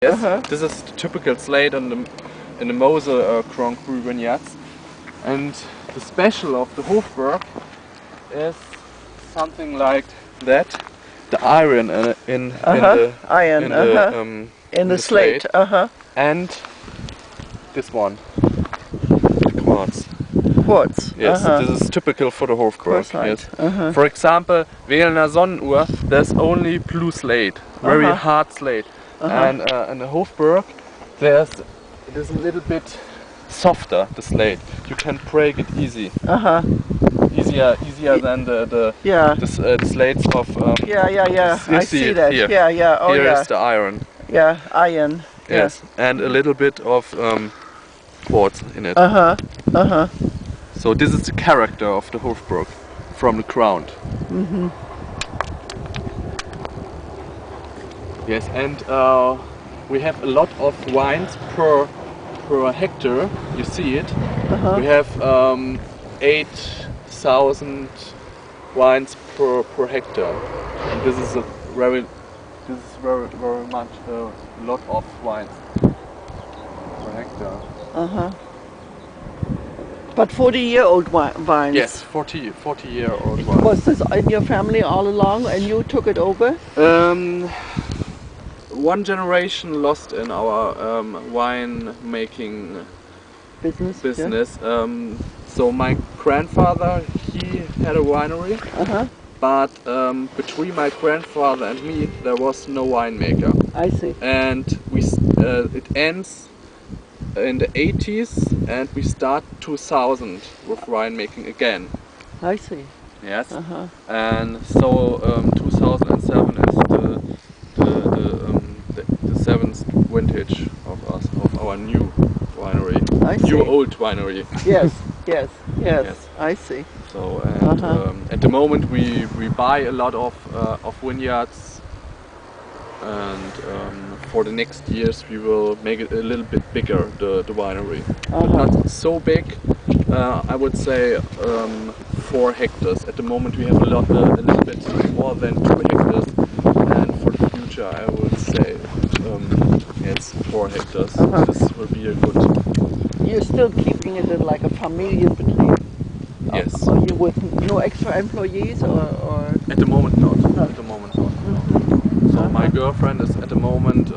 Yes, this is the typical slate in the Mosel Grand Cru Vineyards. And the special of the Hofberg is something like that. The iron in the slate. And this one, the quartz. Quartz. Yes, this is typical for the Hofberg. Yes. For example, Wählener Sonnenuhr, there's only blue slate, very hard slate. And in the Hofberg, it is a little bit softer, the slate. You can break it easy. Easier than the slates of. I see that. Here. Oh, here is the iron. Yeah, iron. Yes, and a little bit of quartz in it. So this is the character of the Hofberg from the ground. Yes, and we have a lot of wines per hectare. You see it. We have 8,000 wines per hectare, and this is very much a lot of wines per hectare. But 40-year-old vines. Yes, 40-year-old wines. Was this in your family all along, and you took it over? One generation lost in our wine making business. So my grandfather, he had a winery, but between my grandfather and me there was no winemaker. I see. And it ends in the 80s, and we start 2000 with winemaking again. I see. Yes. And so 2007 is the seventh vintage of our new winery. New old winery. Yes. I see. So at the moment we buy a lot of vineyards, and for the next years we will make it a little bit bigger, the winery. But not so big. I would say 4 hectares. At the moment we have a little bit more than 2 hectares, and for the future I would say yes, 4 hectares. This will be a good. You're still keeping it in like a Familienbetrieb? Yes. Are you with no extra employees or? At the moment not. At the moment not. No. So my girlfriend is at the moment